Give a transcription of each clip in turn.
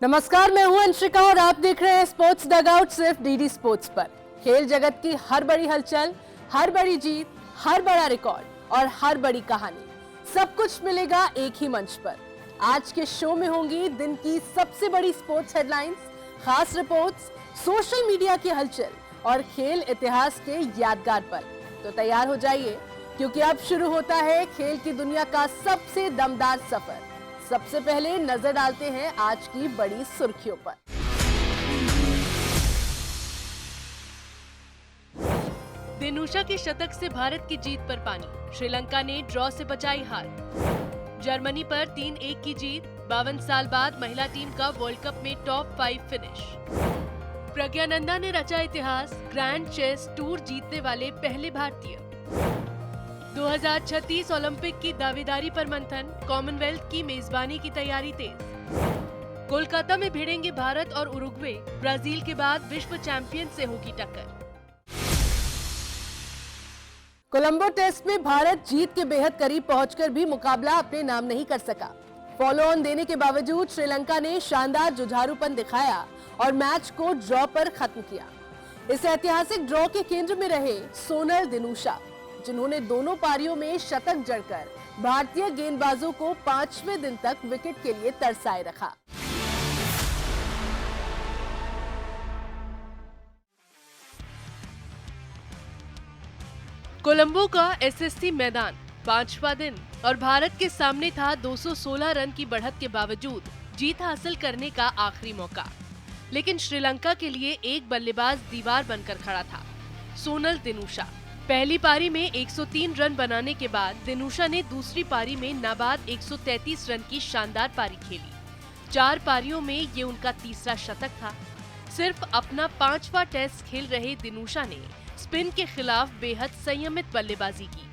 नमस्कार, मैं हूं अंशिका और आप देख रहे हैं स्पोर्ट्स डगआउट सिर्फ डीडी स्पोर्ट्स पर। खेल जगत की हर बड़ी हलचल, हर बड़ी जीत, हर बड़ा रिकॉर्ड और हर बड़ी कहानी, सब कुछ मिलेगा एक ही मंच पर। आज के शो में होंगी दिन की सबसे बड़ी स्पोर्ट्स हेडलाइंस, खास रिपोर्ट्स, सोशल मीडिया की हलचल और खेल इतिहास के यादगार पल। तो तैयार हो जाइए, क्योंकि अब शुरू होता है खेल की दुनिया का सबसे दमदार सफर। सबसे पहले नजर डालते हैं आज की बड़ी सुर्खियों पर। दिनूशा के शतक से भारत की जीत पर पानी, श्रीलंका ने ड्रॉ से बचाई हार। जर्मनी पर 3-1 की जीत, 52 साल बाद महिला टीम का वर्ल्ड कप में टॉप 5 फिनिश। प्रज्ञानंदा ने रचा इतिहास, ग्रैंड चेस टूर जीतने वाले पहले भारतीय। 2036 ओलंपिक की दावेदारी पर मंथन, कॉमनवेल्थ की मेजबानी की तैयारी तेज। कोलकाता में भिड़ेंगे भारत और उरुग्वे, ब्राजील के बाद विश्व चैंपियन से होगी टक्कर। कोलंबो टेस्ट में भारत जीत के बेहद करीब पहुंचकर भी मुकाबला अपने नाम नहीं कर सका। फॉलो ऑन देने के बावजूद श्रीलंका ने शानदार जुझारूपन दिखाया और मैच को ड्रॉ पर खत्म किया। इस ऐतिहासिक ड्रॉ के केंद्र में रहे सोनल दिनूशा, जिन्होंने दोनों पारियों में शतक जड़कर भारतीय गेंदबाजों को 5वें दिन तक विकेट के लिए तरसाए रखा। कोलंबो का एसएससी मैदान, 5वां दिन और भारत के सामने था 216 रन की बढ़त के बावजूद जीत हासिल करने का आखिरी मौका। लेकिन श्रीलंका के लिए एक बल्लेबाज दीवार बनकर खड़ा था, सोनल दिनूशा। पहली पारी में 103 रन बनाने के बाद दिनूशा ने दूसरी पारी में नाबाद 133 रन की शानदार पारी खेली। 4 पारियों में ये उनका तीसरा शतक था। सिर्फ अपना 5वां टेस्ट खेल रहे दिनूशा ने स्पिन के खिलाफ बेहद संयमित बल्लेबाजी की,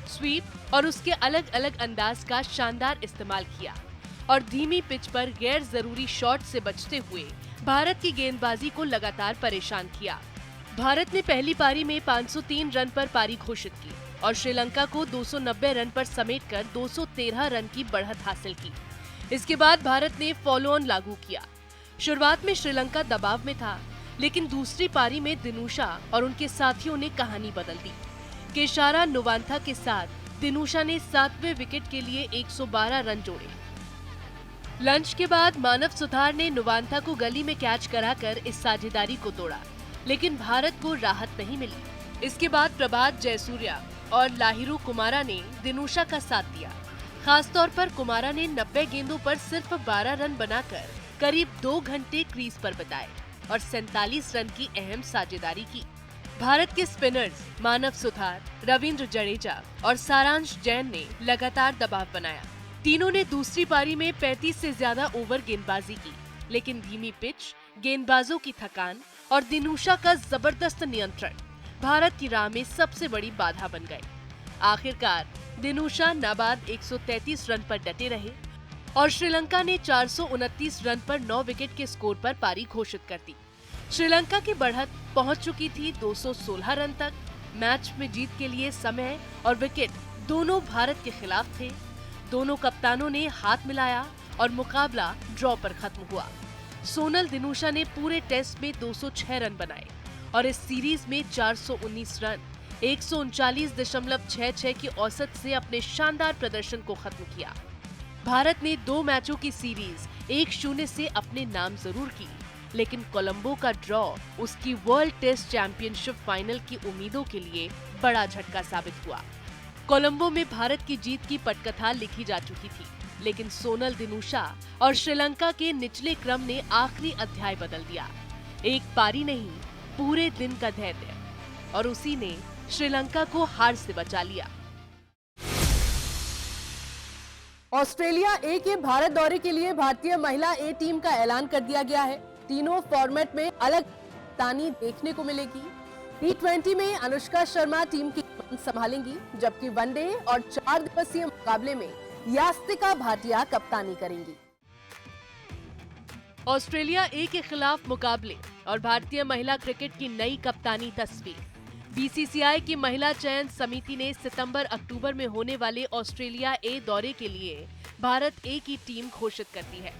स्वीप और उसके अलग अलग अंदाज का शानदार इस्तेमाल किया और धीमी पिच पर गैर जरूरी शॉट से बचते हुए भारत की गेंदबाजी को लगातार परेशान किया। भारत ने पहली पारी में 503 रन पर पारी घोषित की और श्रीलंका को 290 रन पर समेटकर 213 रन की बढ़त हासिल की। इसके बाद भारत ने फॉलो ऑन लागू किया। शुरुआत में श्रीलंका दबाव में था, लेकिन दूसरी पारी में दिनूशा और उनके साथियों ने कहानी बदल दी। केशारा नोवांथा के साथ दिनूशा ने 7वें विकेट के लिए 112 रन जोड़े। लंच के बाद मानव सुथार ने नोवांथा को गली में कैच कराकर इस साझेदारी को तोड़ा, लेकिन भारत को राहत नहीं मिली। इसके बाद प्रभात जयसूर्या और लाहिरू कुमारा ने दिनूशा का साथ दिया। खासतौर पर कुमारा ने 90 गेंदों पर सिर्फ 12 रन बनाकर करीब 2 घंटे क्रीज पर बिताए और 47 रन की अहम साझेदारी की। भारत के स्पिनर्स मानव सुथार, रविंद्र जडेजा और सारांश जैन ने लगातार दबाव बनाया। तीनों ने दूसरी पारी में 35 से ज्यादा ओवर गेंदबाजी की, लेकिन धीमी पिच, गेंदबाजों की थकान और दिनूशा का जबरदस्त नियंत्रण भारत की राह में सबसे बड़ी बाधा बन गए। आखिरकार दिनूशा नाबाद 133 रन पर डटे रहे और श्रीलंका ने 429 रन पर 9 विकेट के स्कोर पर पारी घोषित कर दी। श्रीलंका की बढ़त पहुंच चुकी थी 216 रन तक। मैच में जीत के लिए समय और विकेट दोनों भारत के खिलाफ थे। दोनों कप्तानों ने हाथ मिलाया और मुकाबला ड्रॉ पर खत्म हुआ। सोनल दिनूशा ने पूरे टेस्ट में 206 रन बनाए और इस सीरीज में 419 रन 139.66 की औसत से अपने शानदार प्रदर्शन को खत्म किया। भारत ने 2 मैचों की सीरीज 1-0 से अपने नाम जरूर की, लेकिन कोलंबो का ड्रॉ उसकी वर्ल्ड टेस्ट चैंपियनशिप फाइनल की उम्मीदों के लिए बड़ा झटका साबित हुआ। कोलंबो में भारत की जीत की पटकथा लिखी जा चुकी थी, लेकिन सोनल दिनूशा और श्रीलंका के निचले क्रम ने आखिरी अध्याय बदल दिया। एक पारी नहीं, पूरे दिन का धैर्य, और उसी ने श्रीलंका को हार से बचा लिया। ऑस्ट्रेलिया ए के भारत दौरे के लिए भारतीय महिला ए टीम का ऐलान कर दिया गया है। तीनों फॉर्मेट में अलग कप्तानी देखने को मिलेगी। T20 में अनुष्का शर्मा टीम की कमान संभालेंगी, जबकि वनडे और 4 दिवसीय मुकाबले में यास्तिका भाटिया कप्तानी करेंगी। ऑस्ट्रेलिया ए के खिलाफ मुकाबले और भारतीय महिला क्रिकेट की नई कप्तानी तस्वीर। बीसीसीआई की महिला चयन समिति ने सितंबर-अक्टूबर में होने वाले ऑस्ट्रेलिया ए दौरे के लिए भारत ए की टीम घोषित कर दी है।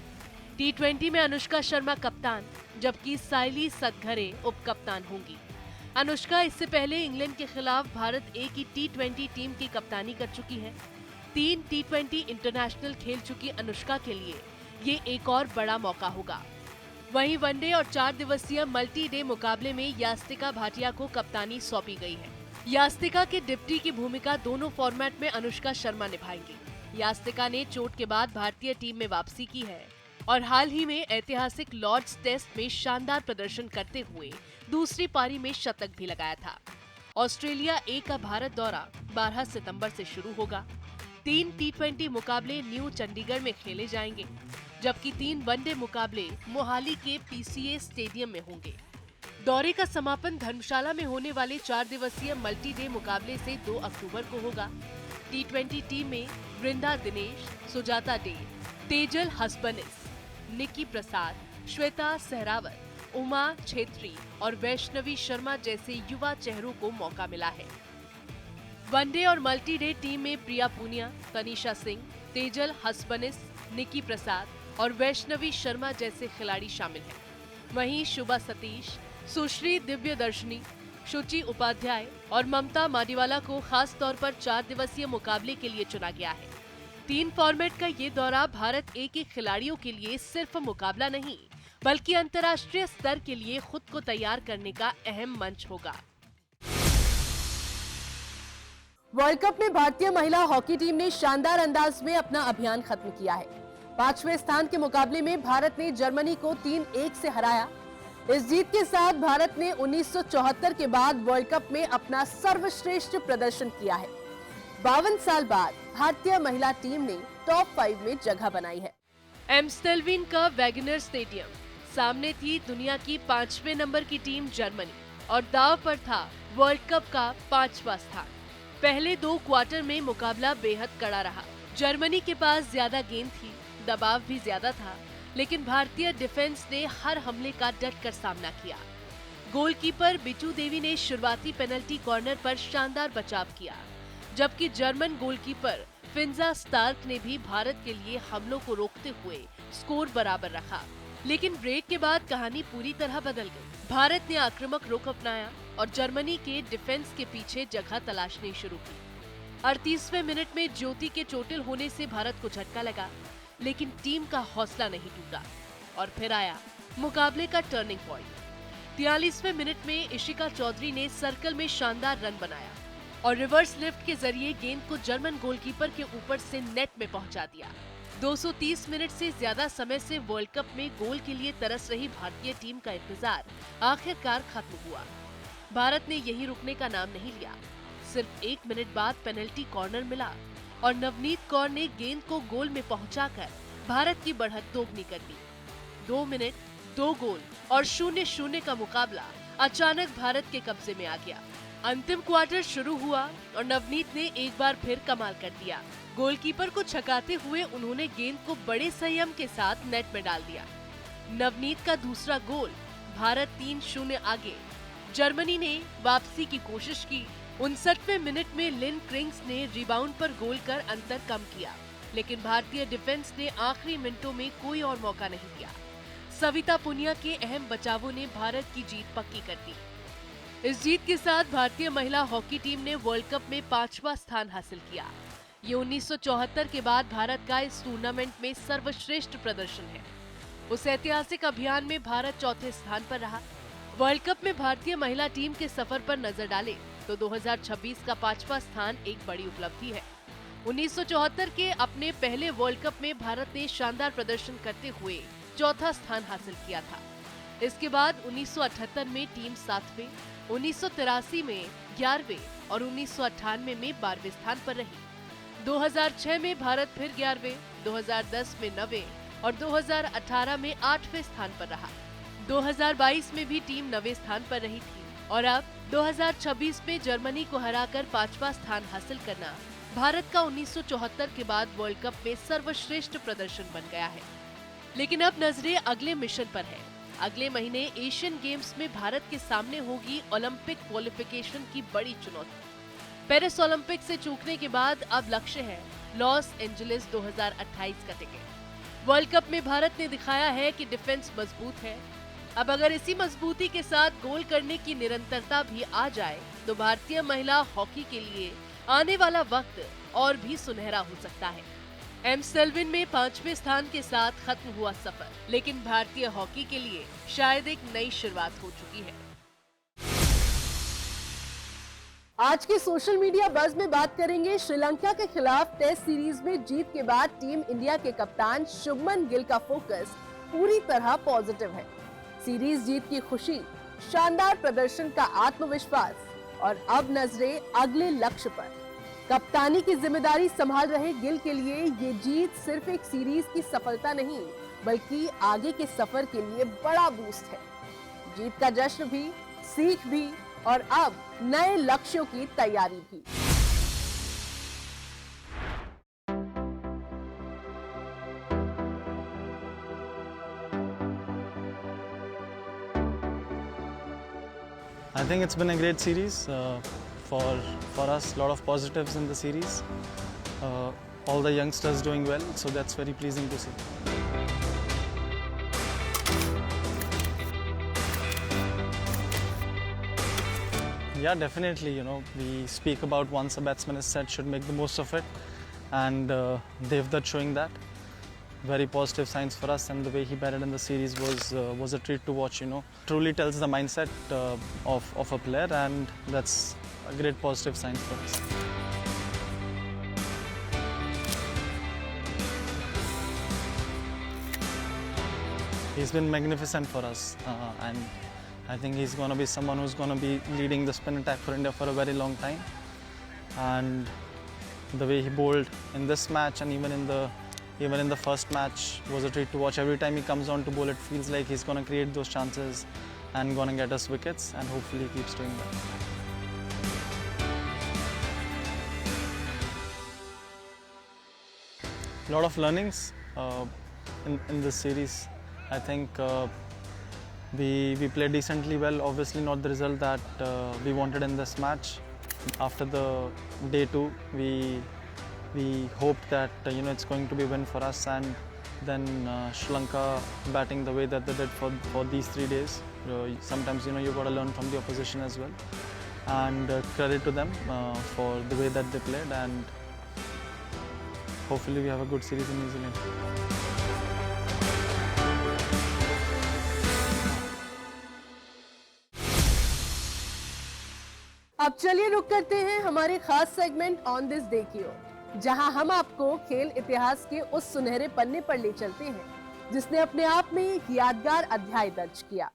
टी20 में अनुष्का शर्मा कप्तान, जबकि साइली सदघरे उप कप्तान होंगी। अनुष्का इससे पहले इंग्लैंड के खिलाफ भारत ए की टी20 टीम की कप्तानी कर चुकी है। 3 टी20 इंटरनेशनल खेल चुकी अनुष्का के लिए ये एक और बड़ा मौका होगा। वहीं वनडे और 4 दिवसीय मल्टी डे मुकाबले में यास्तिका भाटिया को कप्तानी सौंपी गई है। यास्तिका के डिप्टी की भूमिका दोनों फॉर्मेट में अनुष्का शर्मा निभाएंगी। यास्तिका ने चोट के बाद भारतीय टीम में वापसी की है और हाल ही में ऐतिहासिक लॉर्ड्स टेस्ट में शानदार प्रदर्शन करते हुए दूसरी पारी में शतक भी लगाया था। ऑस्ट्रेलिया ए का भारत दौरा 12 सितंबर से शुरू होगा। 3 टी20 मुकाबले न्यू चंडीगढ़ में खेले जाएंगे, जबकि 3 वनडे मुकाबले मोहाली के पीसीए स्टेडियम में होंगे। दौरे का समापन धर्मशाला में होने वाले 4 दिवसीय मल्टी डे मुकाबले से 2 अक्टूबर को होगा। टी20 टीम में वृंदा दिनेश, सुजाता डे, तेजल हसबनिस, निकी प्रसाद, श्वेता सहरावत, उमा छेत्री और वैष्णवी शर्मा जैसे युवा चेहरों को मौका मिला है। वनडे और मल्टी डे टीम में प्रिया पूनिया, तनीषा सिंह, तेजल हसबनिस, निकी प्रसाद और वैष्णवी शर्मा जैसे खिलाड़ी शामिल हैं। वहीं शुभा सतीश, सुश्री दिव्यदर्शनी, शुचि उपाध्याय और ममता माडीवाला को खास तौर पर 4 दिवसीय मुकाबले के लिए चुना गया है। 3 फॉर्मेट का ये दौरा भारत ए के खिलाड़ियों के लिए सिर्फ मुकाबला नहीं, बल्कि अंतर्राष्ट्रीय स्तर के लिए खुद को तैयार करने का अहम मंच होगा। वर्ल्ड कप में भारतीय महिला हॉकी टीम ने शानदार अंदाज में अपना अभियान खत्म किया है। 5वें स्थान के मुकाबले में भारत ने जर्मनी को 3-1 से हराया। इस जीत के साथ भारत ने 1974 के बाद वर्ल्ड कप में अपना सर्वश्रेष्ठ प्रदर्शन किया है। 52 साल बाद भारतीय महिला टीम ने टॉप 5 में जगह बनाई है। एम्स्टेलविन का वैगनर स्टेडियम, सामने थी दुनिया की 5वें नंबर की टीम जर्मनी और दांव पर था वर्ल्ड कप का 5वां स्थान। पहले 2 क्वार्टर में मुकाबला बेहद कड़ा रहा। जर्मनी के पास ज्यादा गेंद थी, दबाव भी ज्यादा था, लेकिन भारतीय डिफेंस ने हर हमले का डटकर सामना किया। गोलकीपर बिचू देवी ने शुरुआती पेनल्टी कॉर्नर पर शानदार बचाव किया, जबकि जर्मन गोलकीपर फिंजा स्टार्क ने भी भारत के लिए हमलों को रोकते हुए स्कोर बराबर रखा। लेकिन ब्रेक के बाद कहानी पूरी तरह बदल गई। भारत ने आक्रामक रुख अपनाया और जर्मनी के डिफेंस के पीछे जगह तलाशनी शुरू की। 38वें मिनट में ज्योति के चोटिल होने से भारत को झटका लगा, लेकिन टीम का हौसला नहीं टूटा और फिर आया मुकाबले का टर्निंग पॉइंट। 43वें मिनट में इशिका चौधरी ने सर्कल में शानदार रन बनाया और रिवर्स लिफ्ट के जरिए गेंद को जर्मन गोलकीपर के ऊपर से नेट में पहुंचा दिया। 230 मिनट से ज्यादा समय से वर्ल्ड कप में गोल के लिए तरस रही भारतीय टीम का इंतजार आखिरकार खत्म हुआ। भारत ने यहीं रुकने का नाम नहीं लिया। सिर्फ 1 मिनट बाद पेनल्टी कॉर्नर मिला और नवनीत कौर ने गेंद को गोल में पहुंचाकर भारत की बढ़त दोगुनी कर दी। 2 मिनट, 2 गोल और 0-0 का मुकाबला अचानक भारत के कब्जे में आ गया। अंतिम क्वार्टर शुरू हुआ और नवनीत ने एक बार फिर कमाल कर दिया। गोलकीपर को छकाते हुए उन्होंने गेंद को बड़े संयम के साथ नेट में डाल दिया। नवनीत का दूसरा गोल, भारत 3-0 आगे। जर्मनी ने वापसी की कोशिश की। 59वें मिनट में लिन क्रिंग्स ने रिबाउंड पर गोल कर अंतर कम किया, लेकिन भारतीय डिफेंस ने आखिरी मिनटों में कोई और मौका नहीं दिया। सविता पुनिया के अहम बचावों ने भारत की जीत पक्की कर दी। इस जीत के साथ भारतीय महिला हॉकी टीम ने वर्ल्ड कप में 5वां स्थान हासिल किया। ये 1974 के बाद भारत का इस टूर्नामेंट में सर्वश्रेष्ठ प्रदर्शन है। उस ऐतिहासिक अभियान में भारत 4थे स्थान पर रहा। वर्ल्ड कप में भारतीय महिला टीम के सफर पर नजर डाले तो 2026 का 5वां स्थान एक बड़ी उपलब्धि है। 1974 के अपने पहले वर्ल्ड कप में भारत ने शानदार प्रदर्शन करते हुए 4था स्थान हासिल किया था। इसके बाद 1978 में टीम 7वें, 1983 में 11वें और 1998 में 12वें स्थान पर रही। 2006 में भारत फिर 11वें, 2010 में 9वें और 2018 में 8वें स्थान पर रहा। 2022 में भी टीम 9वें स्थान पर रही थी और अब 2026 में जर्मनी को हराकर 5वां स्थान हासिल करना भारत का 1974 के बाद वर्ल्ड कप में सर्वश्रेष्ठ प्रदर्शन बन गया है। लेकिन अब नजरें अगले मिशन पर है। अगले महीने एशियन गेम्स में भारत के सामने होगी ओलंपिक क्वालिफिकेशन की बड़ी चुनौती। पेरिस ओलंपिक से चूकने के बाद अब लक्ष्य है लॉस एंजलिस 2028 का टिकट। वर्ल्ड कप में भारत ने दिखाया है कि डिफेंस मजबूत है। अब अगर इसी मजबूती के साथ गोल करने की निरंतरता भी आ जाए तो भारतीय महिला हॉकी के लिए आने वाला वक्त और भी सुनहरा हो सकता है। एम सेल्विन में 5वें स्थान के साथ खत्म हुआ सफर, लेकिन भारतीय हॉकी के लिए शायद एक नई शुरुआत हो चुकी है। आज के सोशल मीडिया बज़ में बात करेंगे श्रीलंका के खिलाफ टेस्ट सीरीज में जीत के बाद टीम इंडिया के कप्तान शुभमन गिल का फोकस पूरी तरह पॉजिटिव है। सीरीज जीत की खुशी, शानदार प्रदर्शन का आत्मविश्वास और अब नजरें अगले लक्ष्य पर। कप्तानी की जिम्मेदारी संभाल रहे गिल के लिए ये जीत सिर्फ एक सीरीज की सफलता नहीं, बल्कि आगे के सफर के लिए बड़ा बूस्ट है। जीत का जश्न भी, सीख भी और अब नए लक्ष्यों की तैयारी भी। I think it's been a great series for us. A lot of positives in the series. All the youngsters doing well, so that's very pleasing to see. Yeah, definitely. You know, we speak about once a batsman is set, should make the most of it, and Devdutt showing that. Very positive signs for us, and the way he batted in the series was a treat to watch. You know, truly tells the mindset of a player, and that's a great positive sign for us. He's been magnificent for us, and I think he's going to be someone who's going to be leading the spin attack for India for a very long time. And the way he bowled in this match and even in the first match was a treat to watch. Every time he comes on to bowl, it feels like he's going to create those chances and going to get us wickets, and hopefully he keeps doing that. A lot of learnings in this series. I think we played decently well. Obviously not the result that we wanted in this match. After the day 2, we hoped that it's going to be a win for us, and then Sri Lanka batting the way that they did for these 3 days. Sometimes you got to learn from the opposition as well, and credit to them for the way that they played, and hopefully we have a good series in New Zealand. अब चलिए रुक करते हैं हमारे खास segment on this day की ओर, जहां हम आपको खेल इतिहास के उस सुनहरे पन्ने पर ले चलते हैं जिसने अपने आप में एक यादगार अध्याय दर्ज किया।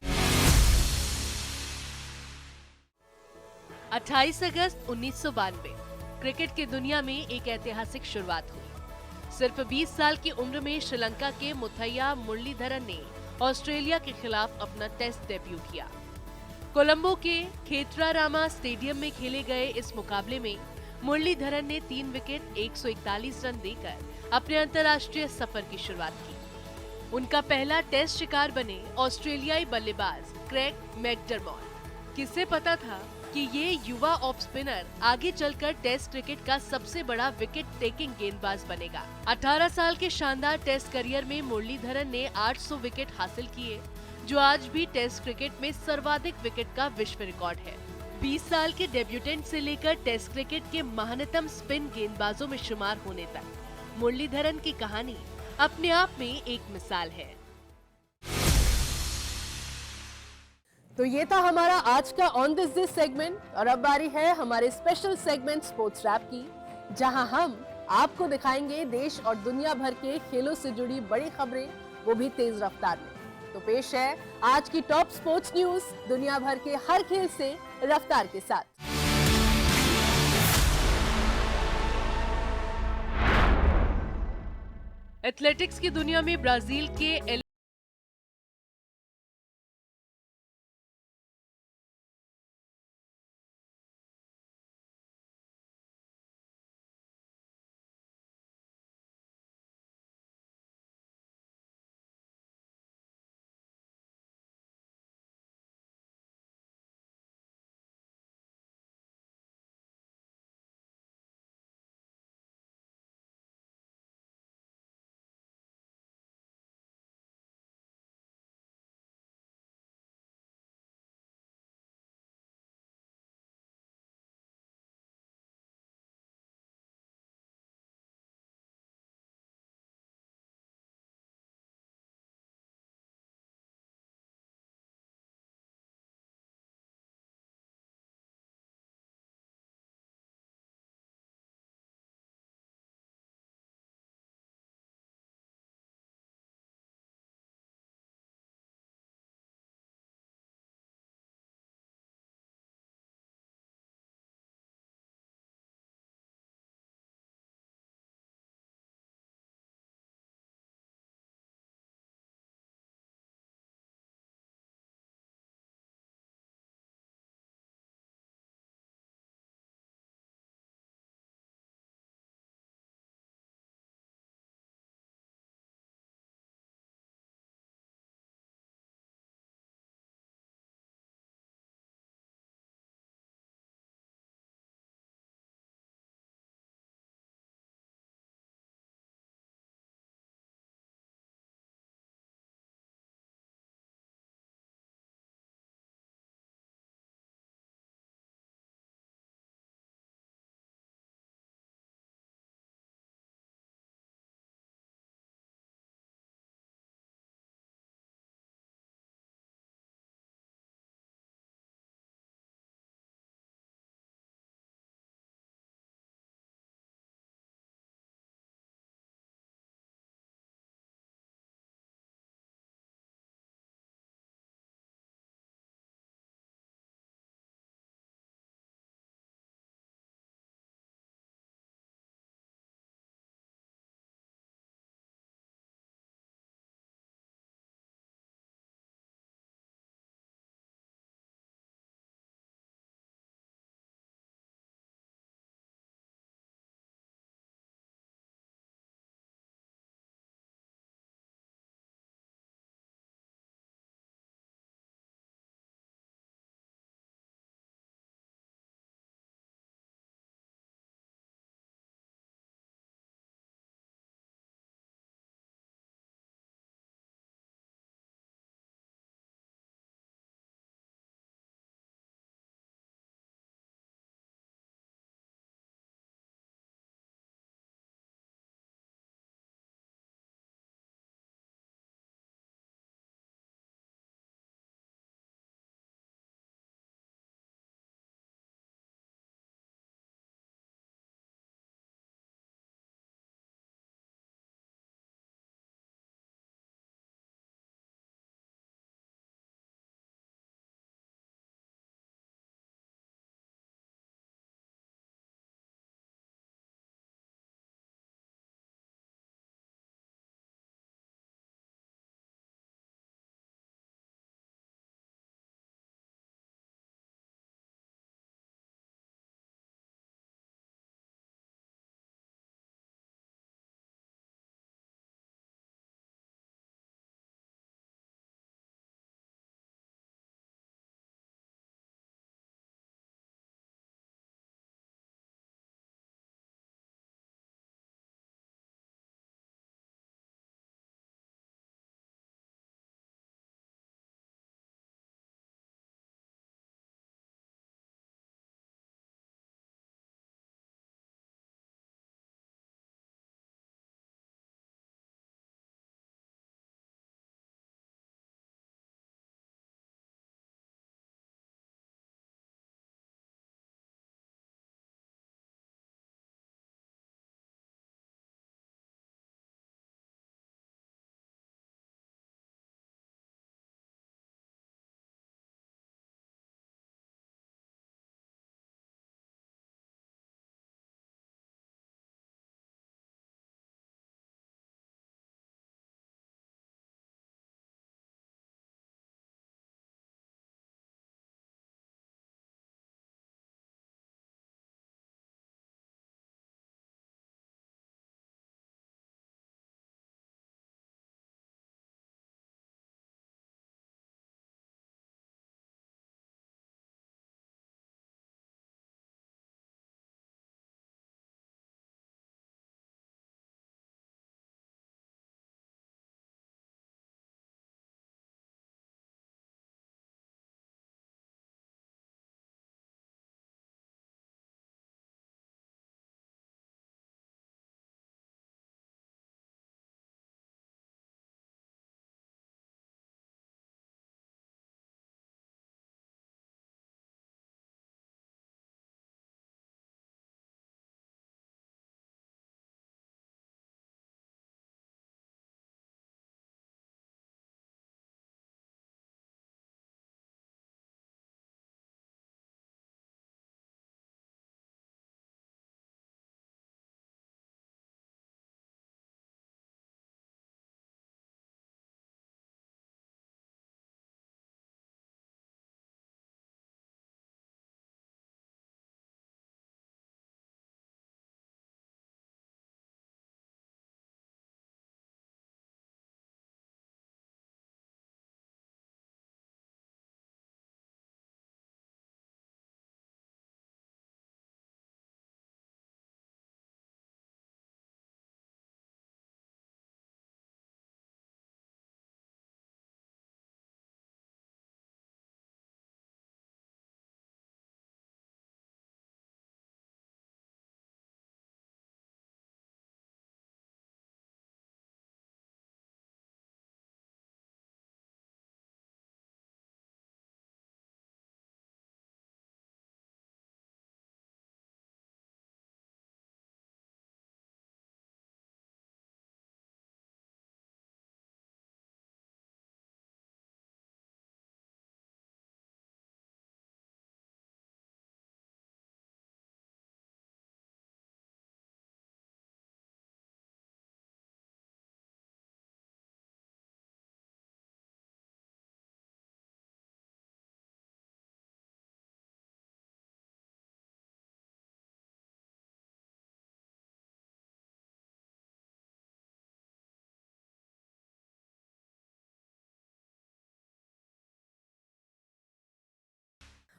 28 अगस्त 1992 क्रिकेट की दुनिया में एक ऐतिहासिक शुरुआत हुई। सिर्फ 20 साल की उम्र में श्रीलंका के मुथैया मुरलीधरन ने ऑस्ट्रेलिया के खिलाफ अपना टेस्ट डेब्यू किया। कोलंबो के खेतरारामा स्टेडियम में खेले गए इस मुकाबले में मुरलीधरन ने 3 विकेट 141 रन देकर अपने अंतर्राष्ट्रीय सफर की शुरुआत की। उनका पहला टेस्ट शिकार बने ऑस्ट्रेलियाई बल्लेबाज क्रेग मैकडरमॉट। किसे पता था कि ये युवा ऑफ स्पिनर आगे चलकर टेस्ट क्रिकेट का सबसे बड़ा विकेट टेकिंग गेंदबाज बनेगा। 18 साल के शानदार टेस्ट करियर में मुरलीधरन ने 800 विकेट हासिल किए, जो आज भी टेस्ट क्रिकेट में सर्वाधिक विकेट का विश्व रिकॉर्ड है। 20 साल के डेब्यूटेंट से लेकर टेस्ट क्रिकेट के महानतम स्पिन गेंदबाजों में शुमार होने तक मुरलीधरन की कहानी अपने आप में एक मिसाल है। तो ये था हमारा आज का ऑन दिस डे सेगमेंट, और अब बारी है हमारे स्पेशल सेगमेंट स्पोर्ट्स रैप की, जहां हम आपको दिखाएंगे देश और दुनिया भर के खेलों से जुड़ी बड़ी खबरें, वो भी तेज रफ्तार में। तो पेश है आज की टॉप स्पोर्ट्स न्यूज दुनिया भर के हर खेल से रफ्तार के साथ। एथलेटिक्स की दुनिया में ब्राजील के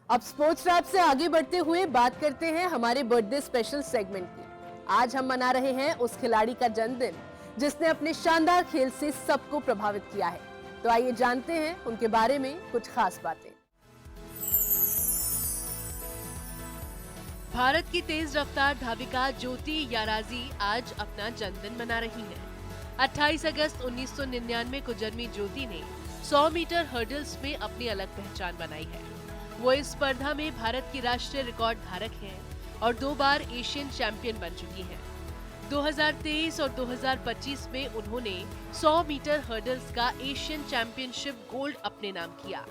अब स्पोर्ट्स रैप से आगे बढ़ते हुए बात करते हैं हमारे बर्थडे स्पेशल सेगमेंट की। आज हम मना रहे हैं उस खिलाड़ी का जन्मदिन जिसने अपने शानदार खेल से सबको प्रभावित किया है। तो आइए जानते हैं उनके बारे में कुछ खास बातें। भारत की तेज रफ्तार धाविका ज्योति याराजी आज अपना जन्मदिन मना रही है। 28 अगस्त 1999 को जन्मी ज्योति ने 100 मीटर हर्डल्स में अपनी अलग पहचान बनाई है। वो इस स्पर्धा में भारत की राष्ट्रीय रिकॉर्ड धारक हैं और 2 बार एशियन चैंपियन बन चुकी हैं। 2023 और 2025 में उन्होंने 100 मीटर हर्डल्स का एशियन चैंपियनशिप गोल्ड अपने नाम किया।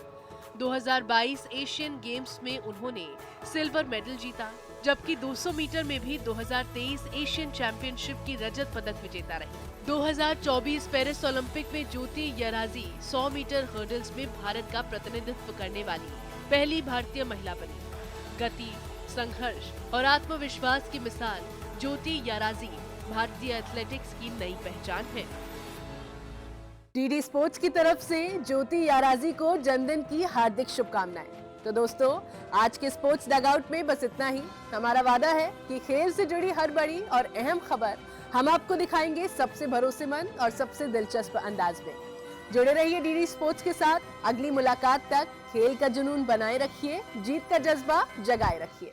2022 एशियन गेम्स में उन्होंने सिल्वर मेडल जीता, जबकि 200 मीटर में भी 2023 एशियन चैंपियनशिप की रजत पदक विजेता रही। 2024 पेरिस ओलंपिक में ज्योति याराजी 100 मीटर हर्डल्स में भारत का प्रतिनिधित्व करने वाली पहली भारतीय महिला बनी। गति, संघर्ष और आत्मविश्वास की मिसाल ज्योति याराजी भारतीय एथलेटिक्स की नई पहचान है। डीडी स्पोर्ट्स की तरफ से ज्योति याराजी को जन्मदिन की हार्दिक शुभकामनाएं। तो दोस्तों, आज के स्पोर्ट्स डगआउट में बस इतना ही। हमारा वादा है कि खेल से जुड़ी हर बड़ी और अहम खबर हम आपको दिखाएंगे सबसे भरोसेमंद और सबसे दिलचस्प अंदाज में। जुड़े रहिए डीडी स्पोर्ट्स के साथ। अगली मुलाकात तक खेल का जुनून बनाए रखिए, जीत का जज्बा जगाए रखिए।